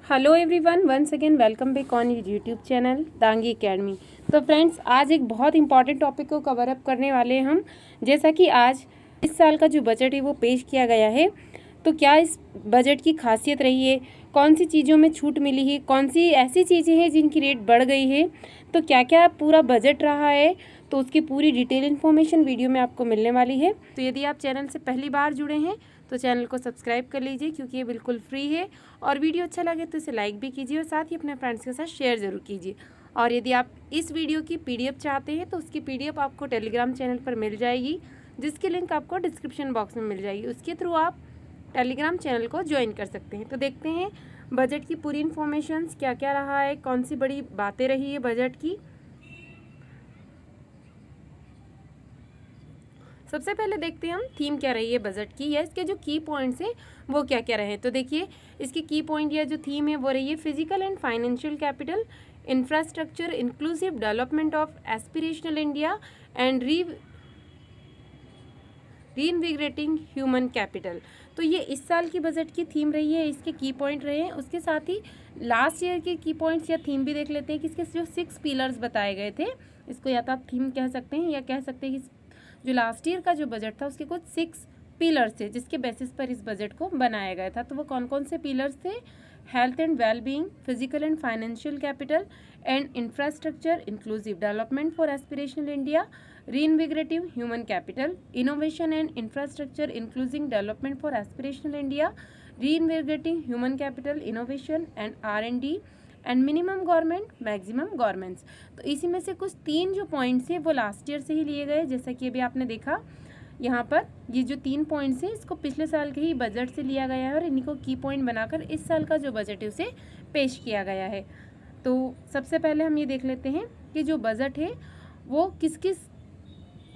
Hello everyone, once again welcome back on YouTube channel Dangi academy. तो friends, आज एक बहुत इंपॉर्टेंट टॉपिक को कवर अप करने वाले हैं हम। जैसा कि आज इस साल का जो बजट है वो पेश किया गया है, तो क्या इस बजट की खासियत रही है, कौन सी चीज़ों में छूट मिली है, कौन सी ऐसी चीज़ें हैं जिनकी रेट बढ़ गई है, तो क्या क्या पूरा बजट रहा है, तो उसकी पूरी डिटेल इन्फॉर्मेशन वीडियो में आपको मिलने वाली है। तो यदि आप चैनल से पहली बार जुड़े हैं तो चैनल को सब्सक्राइब कर लीजिए, क्योंकि ये बिल्कुल फ्री है। और वीडियो अच्छा लगे तो इसे लाइक भी कीजिए और साथ ही अपने फ्रेंड्स के साथ शेयर ज़रूर कीजिए। और यदि आप इस वीडियो की पीडीएफ चाहते हैं तो उसकी पीडीएफ आपको टेलीग्राम चैनल पर मिल जाएगी, जिसकी लिंक आपको डिस्क्रिप्शन बॉक्स में मिल जाएगी। उसके थ्रू आप टेलीग्राम चैनल को ज्वाइन कर सकते हैं। तो देखते हैं बजट की पूरी इन्फॉर्मेशन क्या क्या रहा है, कौन सी बड़ी बातें रही है बजट की। सबसे पहले देखते हैं हम थीम क्या रही है बजट की, या इसके जो की पॉइंट्स हैं वो क्या क्या रहे। तो देखिए, इसकी की पॉइंट या जो थीम है वो रही है physical and financial capital, infrastructure, inclusive development of aspirational India and reinvigorating human capital. तो ये इस साल की बजट की थीम रही है, इसके की पॉइंट रहे हैं। उसके साथ ही लास्ट ईयर के की पॉइंट्स या थीम भी देख लेते हैं कि इसके जो 6 पिलर्स बताए गए थे, इसको या तो आप थीम कह सकते हैं या कह सकते हैं कि जो लास्ट ईयर का जो बजट था उसके कुछ 6 पिलर्स थे जिसके बेसिस पर इस बजट को बनाया गया था। तो वो कौन कौन से पिलर्स थे? Health and wellbeing, physical and financial capital and infrastructure, inclusive development for aspirational India, reinvigorative human capital, innovation and infrastructure including development for aspirational India, reinvigorating human capital, innovation and R&D and minimum government, maximum governments. तो इसी में से कुछ 3 जो points हैं वो last year से ही लिए गए। जैसा कि अभी आपने देखा यहाँ पर ये जो 3 पॉइंट्स हैं इसको पिछले साल के ही बजट से लिया गया है और इन्हीं को की पॉइंट बनाकर इस साल का जो बजट है उसे पेश किया गया है। तो सबसे पहले हम ये देख लेते हैं कि जो बजट है वो किस किस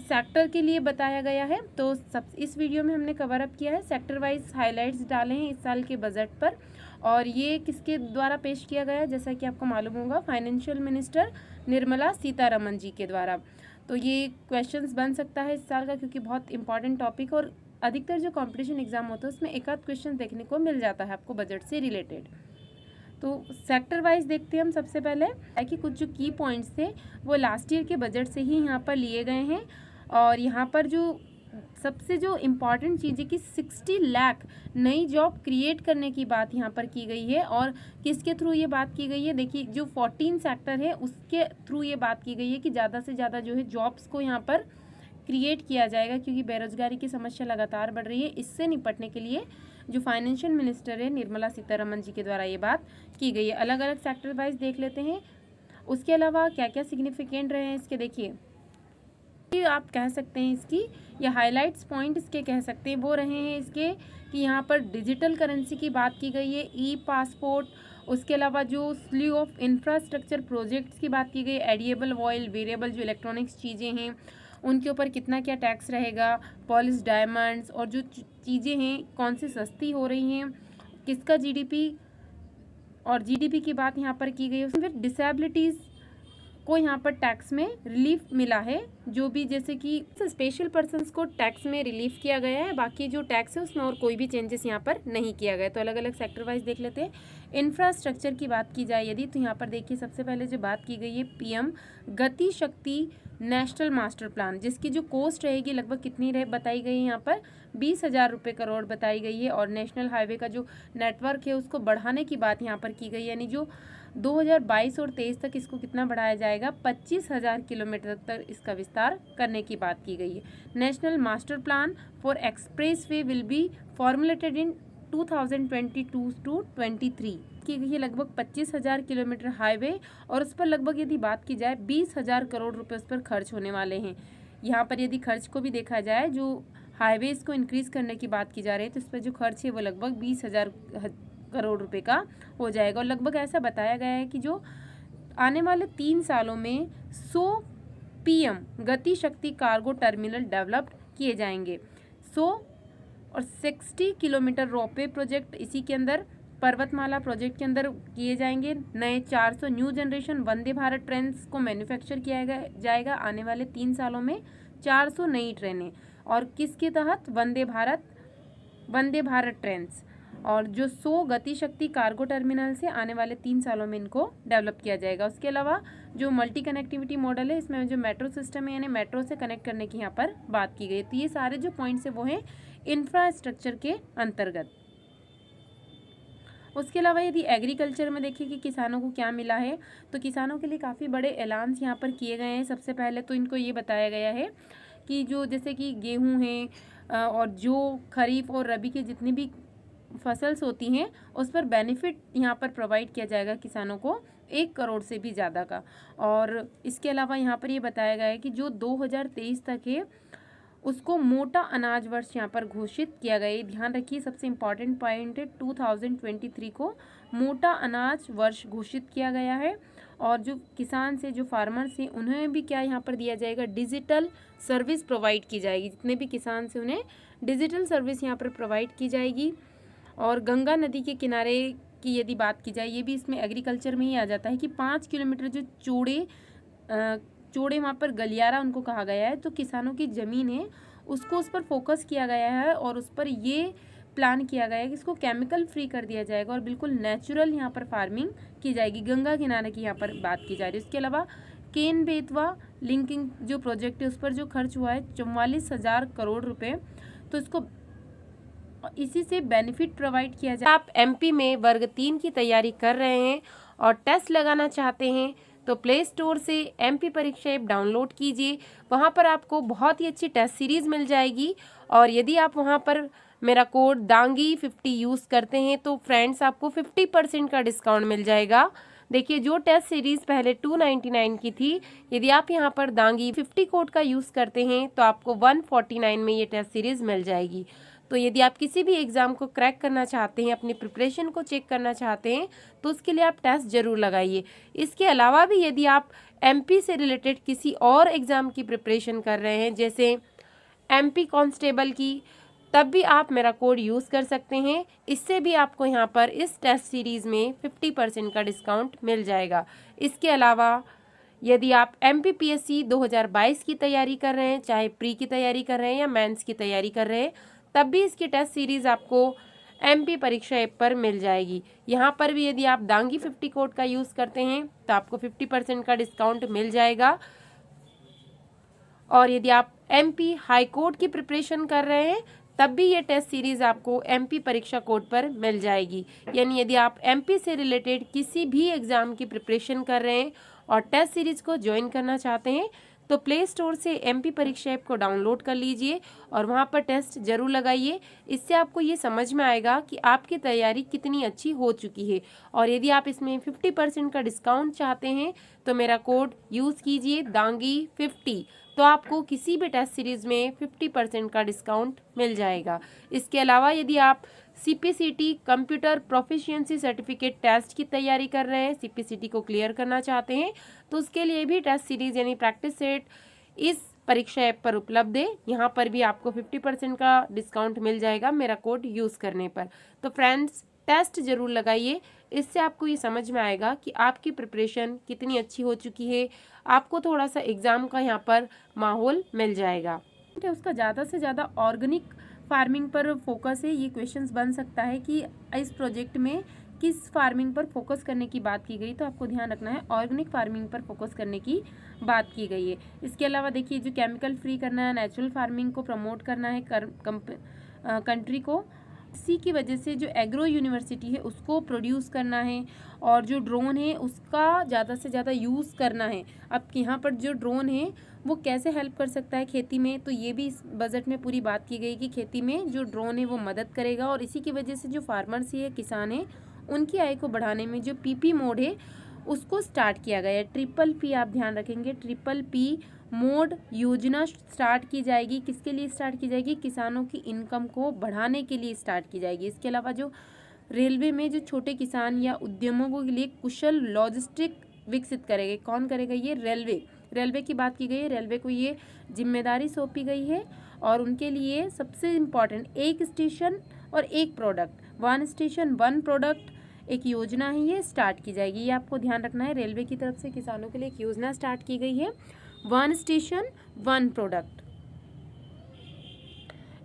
सेक्टर के लिए बताया गया है। तो सब इस वीडियो में हमने कवर अप किया है, सेक्टर वाइज हाइलाइट्स डाले हैं इस साल के बजट पर। और ये किसके द्वारा पेश किया गया है, जैसा कि आपको मालूम होगा, फाइनेंशियल मिनिस्टर निर्मला सीतारमन जी के द्वारा। तो ये क्वेश्चंस बन सकता है इस साल का, क्योंकि बहुत इंपॉर्टेंट टॉपिक और अधिकतर जो कॉम्पिटिशन एग्जाम होता है उसमें एक आध क्वेश्चन देखने को मिल जाता है आपको बजट से रिलेटेड। तो सेक्टर वाइज देखते हैं हम सबसे पहले कि कुछ जो की पॉइंट्स थे वो लास्ट ईयर के बजट से ही यहाँ पर लिए गए हैं। और यहाँ पर जो सबसे जो इम्पॉर्टेंट चीज़ है कि 60 लाख नई जॉब क्रिएट करने की बात यहाँ पर की गई है। और किसके थ्रू ये बात की गई है? देखिए, जो 14 सेक्टर है उसके थ्रू ये बात की गई है कि ज़्यादा से ज़्यादा जो है जॉब्स को यहाँ पर क्रिएट किया जाएगा, क्योंकि बेरोजगारी की समस्या लगातार बढ़ रही है। इससे निपटने के लिए जो फाइनेंशियल मिनिस्टर है निर्मला सीतारमन जी के द्वारा ये बात की गई है। अलग अलग सेक्टर वाइज देख लेते हैं। उसके अलावा क्या क्या सिग्निफिकेंट रहे हैं इसके, देखिए आप कह सकते हैं इसकी या हाइलाइट्स पॉइंट इसके कह सकते हैं वो रहे हैं इसके कि यहाँ पर डिजिटल करेंसी की बात की गई है, ई पासपोर्ट। उसके अलावा जो स्लीव ऑफ इंफ्रास्ट्रक्चर प्रोजेक्ट्स की बात की गई, एडिएबल ऑयल, वेरिएबल जो इलेक्ट्रॉनिक्स चीज़ें हैं उनके ऊपर कितना क्या टैक्स रहेगा, पॉलिश डायमंड्स और जो चीज़ें हैं कौन सी सस्ती हो रही हैं, किसका जीडीपी और जीडीपी की बात यहाँ पर की गई है। फिर डिसेबिलिटीज़ को यहाँ पर टैक्स में रिलीफ मिला है, जो भी जैसे कि स्पेशल पर्सन्स को टैक्स में रिलीफ किया गया है, बाकी जो टैक्स है उसमें और कोई भी चेंजेस यहाँ पर नहीं किया गया। तो अलग अलग सेक्टर वाइज देख लेते हैं। इंफ्रास्ट्रक्चर की बात की जाए यदि, तो यहाँ पर देखिए सबसे पहले जो बात की गई है पीएम गति शक्ति नेशनल मास्टर प्लान, जिसकी जो कॉस्ट रहेगी लगभग कितनी रहे बताई गई है यहाँ पर 20,000 रुपये करोड़ बताई गई है। और नेशनल हाईवे का जो नेटवर्क है उसको बढ़ाने की बात यहाँ पर की गई, यानी जो 2022 और 23 तक इसको कितना बढ़ाया जाएगा, 25,000 किलोमीटर तक इसका विस्तार करने की बात की गई है। National master plan for express way will be formulated in 2022 to 23 की गई है लगभग 25,000 किलोमीटर हाईवे, और उस पर लगभग यदि बात की जाए 20,000 करोड़ रुपए उस पर खर्च होने वाले हैं। यहाँ पर यदि खर्च को भी देखा जाए, जो हाईवेज को इंक्रीज करने की बात की जा रही है तो उस पर जो खर्च है वो लगभग 20,000 करोड़ रुपए का हो जाएगा। और लगभग ऐसा बताया गया है कि जो आने वाले 3 सालों में 100 पीएम गति शक्ति कार्गो टर्मिनल डेवलप किए जाएंगे। 100 और 60 किलोमीटर रोपवे प्रोजेक्ट इसी के अंदर पर्वतमाला प्रोजेक्ट के अंदर किए जाएंगे। नए 400 new generation Vande Bharat train को मैन्युफैक्चर किया जाएगा आने वाले 3 सालों में, 400 नई ट्रेनें। और किसके तहत? वंदे भारत ट्रेन्स। और जो 100 गति शक्ति कार्गो टर्मिनल से आने वाले 3 सालों में इनको डेवलप किया जाएगा। उसके अलावा जो मल्टी कनेक्टिविटी मॉडल है, इसमें जो मेट्रो सिस्टम है यानी मेट्रो से कनेक्ट करने की यहाँ पर बात की गई। तो ये सारे जो पॉइंट्स है वो हैं इंफ्रास्ट्रक्चर के अंतर्गत। उसके अलावा यदि एग्रीकल्चर में देखिए कि किसानों को क्या मिला है, तो किसानों के लिए काफ़ी बड़े ऐलान्स यहाँ पर किए गए हैं। सबसे पहले तो इनको ये बताया गया है कि जो जैसे कि गेहूँ हैं और जो खरीफ और रबी के जितनी भी फसल्स होती हैं उस पर बेनिफिट यहाँ पर प्रोवाइड किया जाएगा किसानों को 1 करोड़ से भी ज़्यादा का। और इसके अलावा यहाँ पर ये बताया गया है कि जो 2023 तक है उसको मोटा अनाज वर्ष यहाँ पर घोषित किया गया है। ध्यान रखिए, सबसे इम्पॉर्टेंट पॉइंट है 2023 को मोटा अनाज वर्ष घोषित किया गया है। और जो किसान से जो फार्मर्स हैं उन्हें भी क्या यहाँ पर दिया जाएगा, डिजिटल सर्विस प्रोवाइड की जाएगी। जितने भी किसान से उन्हें डिजिटल सर्विस यहाँ पर प्रोवाइड की जाएगी। और गंगा नदी के किनारे की यदि बात की जाए, ये भी इसमें एग्रीकल्चर में ही आ जाता है कि 5 किलोमीटर जो चौड़े वहाँ पर गलियारा उनको कहा गया है। तो किसानों की ज़मीन है उसको उस पर फोकस किया गया है और उस पर ये प्लान किया गया है कि इसको केमिकल फ्री कर दिया जाएगा और बिल्कुल नेचुरल यहाँ पर फार्मिंग की जाएगी। गंगा किनारे की यहाँ पर बात की जा रही है। इसके अलावा केन बेतवा लिंकिंग जो प्रोजेक्ट है उस पर जो खर्च हुआ है 44,000 करोड़ रुपये। तो इसको इसी से बेनिफिट प्रोवाइड किया जाए। आप एमपी में वर्ग 3 की तैयारी कर रहे हैं और टेस्ट लगाना चाहते हैं तो प्ले स्टोर से एमपी परीक्षा ऐप डाउनलोड कीजिए। वहाँ पर आपको बहुत ही अच्छी टेस्ट सीरीज़ मिल जाएगी। और यदि आप वहाँ पर मेरा कोड दांगी 50 यूज़ करते हैं तो फ्रेंड्स आपको 50% का डिस्काउंट मिल जाएगा। देखिए, जो टेस्ट सीरीज़ पहले 299 की थी, यदि आप यहाँ पर दांगी 50 कोड का यूज़ करते हैं तो आपको 149 में ये टेस्ट सीरीज़ मिल जाएगी। तो यदि आप किसी भी एग्ज़ाम को क्रैक करना चाहते हैं, अपनी प्रिपरेशन को चेक करना चाहते हैं तो उसके लिए आप टेस्ट ज़रूर लगाइए। इसके अलावा भी यदि आप एमपी से रिलेटेड किसी और एग्ज़ाम की प्रिपरेशन कर रहे हैं, जैसे एमपी कांस्टेबल की, तब भी आप मेरा कोड यूज़ कर सकते हैं। इससे भी आपको यहाँ पर इस टेस्ट सीरीज़ में 50% का डिस्काउंट मिल जाएगा। इसके अलावा यदि आप MPPSC 2022 की तैयारी कर रहे हैं, चाहे प्री की तैयारी कर रहे हैं या मेंस की तैयारी कर रहे हैं, तब भी इसकी टेस्ट सीरीज़ आपको एमपी परीक्षा ऐप पर मिल जाएगी। यहाँ पर भी यदि आप दांगी 50 कोड का यूज़ करते हैं तो आपको 50% का डिस्काउंट मिल जाएगा। और यदि आप एमपी हाई कोर्ट की प्रिपरेशन कर रहे हैं तब भी ये टेस्ट सीरीज़ आपको एमपी परीक्षा कोड पर मिल जाएगी। यानी यदि आप एमपी से रिलेटेड किसी भी एग्ज़ाम की प्रिपरेशन कर रहे हैं और टेस्ट सीरीज़ को ज्वाइन करना चाहते हैं तो प्ले स्टोर से एमपी परीक्षा ऐप को डाउनलोड कर लीजिए और वहाँ पर टेस्ट ज़रूर लगाइए। इससे आपको ये समझ में आएगा कि आपकी तैयारी कितनी अच्छी हो चुकी है। और यदि आप इसमें 50% का डिस्काउंट चाहते हैं तो मेरा कोड यूज़ कीजिए दांगी 50, तो आपको किसी भी टेस्ट सीरीज़ में 50% का डिस्काउंट मिल जाएगा। इसके अलावा यदि आप CPCT computer proficiency certificate test की तैयारी कर रहे हैं, CPCT को क्लियर करना चाहते हैं, तो उसके लिए भी टेस्ट सीरीज़ यानी प्रैक्टिस सेट इस परीक्षा ऐप पर उपलब्ध है। यहाँ पर भी आपको 50% का डिस्काउंट मिल जाएगा मेरा कोड यूज़ करने पर। तो फ्रेंड्स, टेस्ट ज़रूर लगाइए। इससे आपको ये समझ में आएगा कि आपकी प्रिपरेशन कितनी अच्छी हो चुकी है। आपको थोड़ा सा एग्ज़ाम का यहाँ पर माहौल मिल जाएगा। उसका ज़्यादा से ज़्यादा ऑर्गेनिक फार्मिंग पर फोकस है। ये क्वेश्चंस बन सकता है कि इस प्रोजेक्ट में किस फार्मिंग पर फोकस करने की बात की गई, तो आपको ध्यान रखना है ऑर्गेनिक फार्मिंग पर फोकस करने की बात की गई है। इसके अलावा देखिए, जो केमिकल फ्री करना है, नेचुरल फार्मिंग को प्रमोट करना है कंट्री को, इसी की वजह से जो एग्रो यूनिवर्सिटी है उसको प्रोड्यूस करना है और जो ड्रोन है उसका ज़्यादा से ज़्यादा यूज़ करना है। अब यहाँ पर जो ड्रोन है वो कैसे हेल्प कर सकता है खेती में, तो ये भी इस बजट में पूरी बात की गई कि खेती में जो ड्रोन है वो मदद करेगा। और इसी की वजह से जो फार्मर्स है, किसान है, उनकी आय को बढ़ाने में जो PP मोड है उसको स्टार्ट किया गया है। PP आप ध्यान रखेंगे, PP मोड योजना स्टार्ट की जाएगी। किसके लिए स्टार्ट की जाएगी? किसानों की इनकम को बढ़ाने के लिए स्टार्ट की जाएगी। इसके अलावा जो रेलवे में जो छोटे किसान या उद्यमों के लिए कुशल लॉजिस्टिक विकसित करेंगे, कौन करेगा? ये रेलवे की बात की गई है। रेलवे को ये जिम्मेदारी सौंपी गई है और उनके लिए सबसे इम्पॉर्टेंट एक स्टेशन और एक प्रोडक्ट, 1 स्टेशन 1 प्रोडक्ट एक योजना है, ये स्टार्ट की जाएगी। ये आपको ध्यान रखना है। रेलवे की तरफ से किसानों के लिए एक योजना स्टार्ट की गई है, 1 स्टेशन 1 प्रोडक्ट।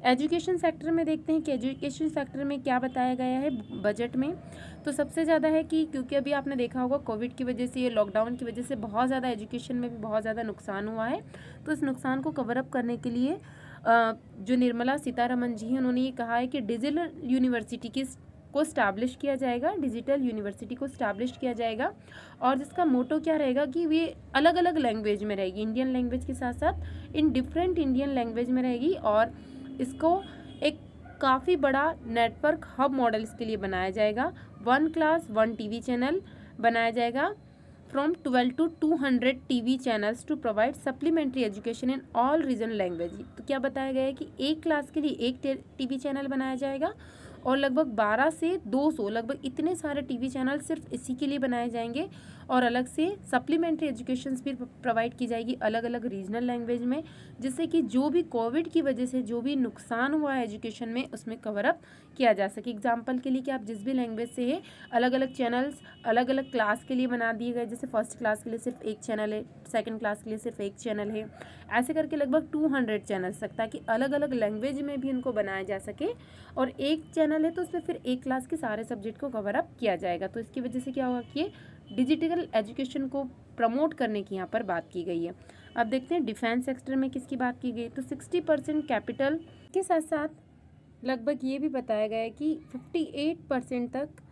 एजुकेशन सेक्टर में देखते हैं कि एजुकेशन सेक्टर में क्या बताया गया है बजट में। तो सबसे ज़्यादा है कि क्योंकि अभी आपने देखा होगा कोविड की वजह से, ये लॉकडाउन की वजह से बहुत ज़्यादा एजुकेशन में भी बहुत ज़्यादा नुकसान हुआ है। तो इस नुकसान को कवर अप करने के लिए जो निर्मला सीतारमण जी हैं उन्होंने ये कहा है कि डिजिटल यूनिवर्सिटी को स्टैब्लिश किया जाएगा, डिजिटल यूनिवर्सिटी को स्टैब्लिश किया जाएगा। और जिसका मोटो क्या रहेगा कि वे अलग अलग लैंग्वेज में रहेगी, इंडियन लैंग्वेज के साथ साथ इन डिफरेंट इंडियन लैंग्वेज में रहेगी। और इसको एक काफ़ी बड़ा नेटवर्क हब मॉडल इसके लिए बनाया जाएगा। 1 क्लास 1 टीवी चैनल बनाया जाएगा from 12 to 200 TV channels to provide supplementary education in all regional language. तो क्या बताया गया है कि एक क्लास के लिए एक टीवी चैनल बनाया जाएगा और लगभग 12 से 200 लगभग इतने सारे टीवी चैनल सिर्फ इसी के लिए बनाए जाएंगे। और अलग से सप्लीमेंट्री एजुकेशन भी प्रोवाइड की जाएगी अलग अलग रीजनल लैंग्वेज में, जिससे कि जो भी कोविड की वजह से जो भी नुकसान हुआ है एजुकेशन में उसमें कवर अप किया जा सके। एग्जाम्पल के लिए कि आप जिस भी लैंग्वेज से है अलग अलग चैनल्स अलग अलग क्लास के लिए बना दिए गए, जैसे फर्स्ट क्लास के लिए सिर्फ एक चैनल है, सेकंड क्लास के लिए सिर्फ एक चैनल है, ऐसे करके लगभग 200 चैनल्स तक, ताकि अलग अलग लैंग्वेज में भी उनको बनाया जा सके। और एक चैनल है तो उसमें फिर एक क्लास के सारे सब्जेक्ट को कवर अप किया जाएगा। तो इसकी वजह से क्या होगा कि ये डिजिटल एजुकेशन को प्रमोट करने की यहाँ पर बात की गई है। अब देखते हैं डिफेंस सेक्टर में किसकी बात की गई। तो 60% कैपिटल के साथ साथ लगभग ये भी बताया गया है कि 58% तक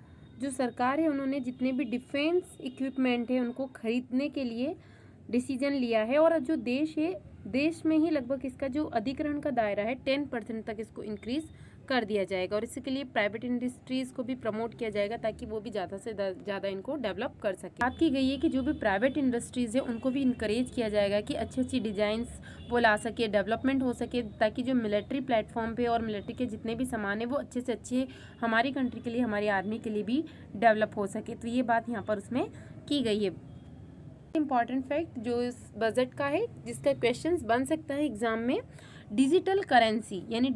जो सरकार है उन्होंने जितने भी डिफेंस इक्विपमेंट है उनको खरीदने के लिए डिसीजन लिया है। और जो देश है देश में ही लगभग इसका जो अधिग्रहण का दायरा है 10% तक इसको इंक्रीज कर दिया जाएगा। और इसके लिए प्राइवेट इंडस्ट्रीज़ को भी प्रमोट किया जाएगा ताकि वो भी ज़्यादा से ज़्यादा इनको डेवलप कर सके। बात की गई है कि जो भी प्राइवेट इंडस्ट्रीज़ है उनको भी इंकरेज किया जाएगा कि अच्छी अच्छी डिज़ाइंस वो ला सके, डेवलपमेंट हो सके, ताकि जो मिलिट्री प्लेटफॉर्म पे और मिलिट्री के जितने भी सामान है वो अच्छे से अच्छे हमारी कंट्री के लिए, हमारी आर्मी के लिए भी डेवलप हो सके। तो ये बात यहाँ पर उसमें की गई है। इम्पॉर्टेंट फैक्ट जो इस बजट का है जिसका क्वेश्चंस बन सकता है एग्जाम में, डिजिटल करेंसी यानी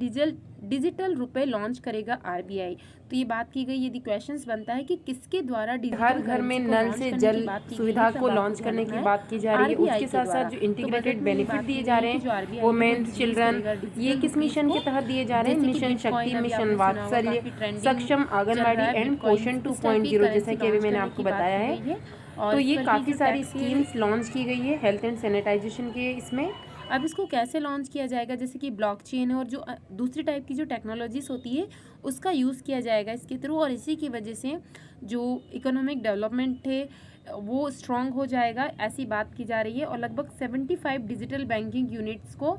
डिजिटल रुपए लॉन्च करेगा आरबीआई। तो ये बात की गई, यदि क्वेश्चंस बनता है कि किसके द्वारा हर घर में नल से जल सुविधा को लॉन्च करने की बात की जा रही है। उसके साथ साथ जो इंटीग्रेटेड बेनिफिट दिए जा रहे हैं वुमेन, चिल्ड्रन, ये किस मिशन के तहत दिए जा रहे हैं? मिशन शक्ति, मिशन वात्सल्य, सक्षम आंगनबाड़ी एंड पोषण 2.0, जैसा कि अभी मैंने आपको बताया है। तो ये काफ़ी सारी स्कीम्स लॉन्च की गई है हेल्थ एंड सैनिटाइजेशन के इसमें। अब इसको कैसे लॉन्च किया जाएगा, जैसे कि ब्लॉकचेन है और जो दूसरी टाइप की जो टेक्नोलॉजीज होती है उसका यूज़ किया जाएगा इसके थ्रू। और इसी की वजह से जो इकोनॉमिक डेवलपमेंट है वो स्ट्रॉन्ग हो जाएगा, ऐसी बात की जा रही है। और लगभग 75 डिजिटल बैंकिंग यूनिट्स को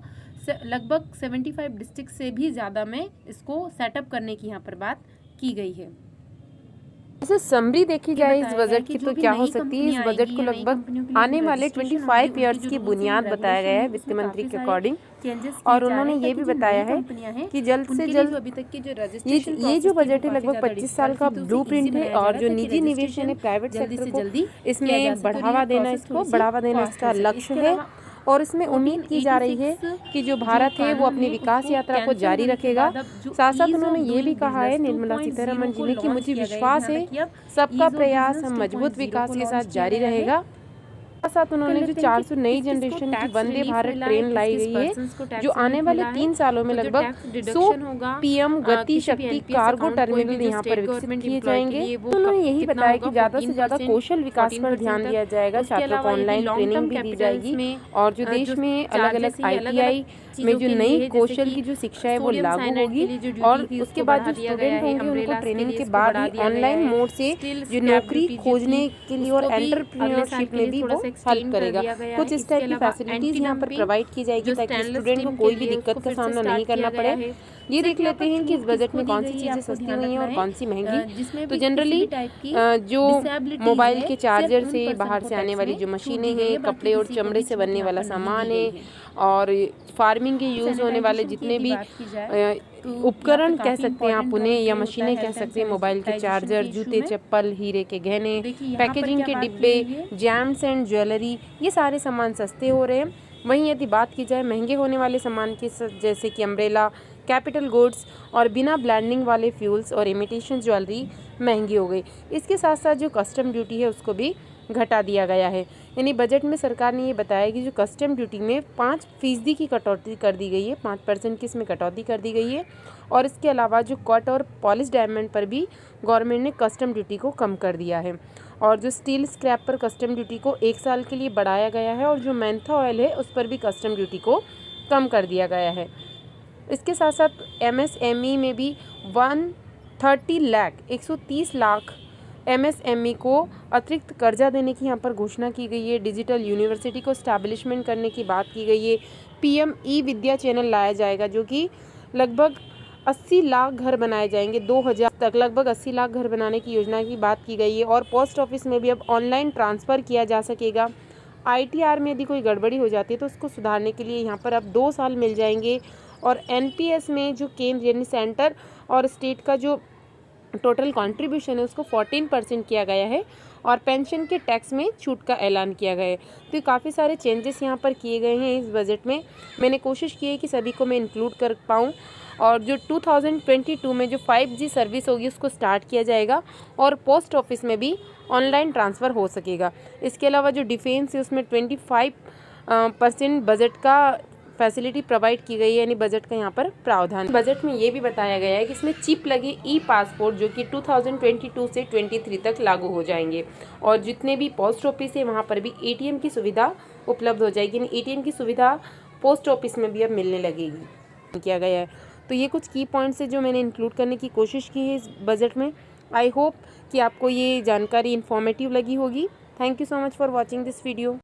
लगभग 75 डिस्ट्रिक्ट से भी ज़्यादा में इसको सेटअप करने की यहाँ पर बात की गई है। जैसे समरी देखी जाए इस बजट की तो क्या हो सकती है? इस बजट को लगभग आने वाले 25 ईयर्स की बुनियाद बताया गया है वित्त मंत्री के अकॉर्डिंग। और उन्होंने ये भी बताया है कि जल्द से जल्द अभी तक की जो ये जो बजट है लगभग 25 साल का ब्लूप्रिंट है। और जो निजी निवेश है प्राइवेट सेक्टर को इसमें बढ़ावा देना इसका लक्ष्य है। और इसमें उम्मीद की जा रही है कि जो भारत है वो अपनी विकास यात्रा को जारी रखेगा। साथ साथ उन्होंने ये भी कहा है निर्मला सीतारमण जी ने कि मुझे विश्वास है सबका प्रयास हम मजबूत विकास के साथ जारी रहेगा। साथ उन्होंने जो 400 नई जनरेशन की वंदे भारत ट्रेन लाई गई है जो आने वाले 3 सालों में लगभग 100 पीएम गति शक्ति कार्गो टर्मिनल यहाँ पर विकसित किए जाएंगे। उन्होंने यही बताया कि ज़्यादा से ज़्यादा कौशल विकास पर ध्यान दिया जाएगा, छात्रों को ऑनलाइन ट्रेनिंग भी दी जाएगी। और जो देश में अलग अलग ITI में जो नई कौशल की जो शिक्षा है वो लागू होगी। और उसके बाद जो स्टूडेंट होंगे उनको ट्रेनिंग के बाद ही ऑनलाइन मोड से जो नौकरी खोजने के लिए और एंटरप्रेन्योरशिप में भी वो हेल्प करेगा। कुछ इस टाइप की फैसिलिटीज यहाँ पर प्रोवाइड की जाएगी ताकि स्टूडेंट को कोई भी दिक्कत का सामना नहीं करना पड़े। ये देख लेते हैं कि इस बजट में कौन सी चीज़ें सस्ती हुई हैं और कौन सी महंगी। तो जनरली जो मोबाइल के चार्जर से बाहर से आने वाली जो मशीनें हैं, कपड़े और चमड़े से बनने वाला सामान है और फार्मिंग के यूज़ होने वाले जितने भी उपकरण कह सकते हैं आप उन्हें या मशीनें कह सकते हैं, मोबाइल के चार्जर, जूते चप्पल, हीरे के गहने, पैकेजिंग के डिब्बे, जैम्स एंड ज्वेलरी, ये सारे सामान सस्ते हो रहे हैं। वहीं यदि बात की जाए महंगे होने वाले सामान की जैसे कि अम्ब्रेला, कैपिटल गुड्स और बिना ब्लैंडिंग वाले फ्यूल्स और इमिटेशन ज्वेलरी महंगी हो गई। इसके साथ साथ जो कस्टम ड्यूटी है उसको भी घटा दिया गया है। यानी बजट में सरकार ने ये बताया कि जो कस्टम ड्यूटी में 5% की कटौती कर दी गई है, 5% की इसमें कटौती कर दी गई है। और इसके अलावा जो कट और पॉलिश डायमंड पर भी गवर्नमेंट ने कस्टम ड्यूटी को कम कर दिया है। और जो स्टील स्क्रैप पर कस्टम ड्यूटी को 1 साल के लिए बढ़ाया गया है, और जो मेंथा ऑयल है उस पर भी कस्टम ड्यूटी को कम कर दिया गया है। इसके साथ साथ MSME में भी 130 लाख MSME को अतिरिक्त कर्जा देने की यहाँ पर घोषणा की गई है। डिजिटल यूनिवर्सिटी को स्टैब्लिशमेंट करने की बात की गई है। PM ई-विद्या चैनल लाया जाएगा, जो कि लगभग 80 लाख घर बनाए जाएंगे। 2000 तक लगभग 80 लाख घर बनाने की योजना की बात की गई है। और पोस्ट ऑफिस में भी अब ऑनलाइन ट्रांसफ़र किया जा सकेगा। ITR में यदि कोई गड़बड़ी हो जाती है तो उसको सुधारने के लिए यहाँ पर अब 2 साल मिल जाएंगे। और NPS में जो केंद्र यानी सेंटर और स्टेट का जो टोटल कंट्रीब्यूशन है उसको 14% किया गया है। और पेंशन के टैक्स में छूट का ऐलान किया गया है। तो काफ़ी सारे चेंजेस यहाँ पर किए गए हैं इस बजट में। मैंने कोशिश की है कि सभी को मैं इंक्लूड कर पाऊँ। और जो 2022 में जो 5G सर्विस होगी उसको स्टार्ट किया जाएगा, और पोस्ट ऑफिस में भी ऑनलाइन ट्रांसफ़र हो सकेगा। इसके अलावा जो डिफेंस है उसमें 25% बजट का फैसिलिटी प्रोवाइड की गई है, यानी बजट का यहाँ पर प्रावधान। बजट में ये भी बताया गया है कि इसमें चिप लगे ई-पासपोर्ट जो कि 2022 से 23 तक लागू हो जाएंगे। और जितने भी पोस्ट ऑफिस है वहाँ पर भी ATM की सुविधा उपलब्ध हो जाएगी, यानी ATM की सुविधा पोस्ट ऑफिस में भी अब मिलने लगेगी, किया गया है। तो ये कुछ की पॉइंट्स है जो मैंने इंक्लूड करने की कोशिश की है इस बजट में। आई होप कि आपको ये जानकारी इन्फॉर्मेटिव लगी होगी। Thank you so much for watching this video.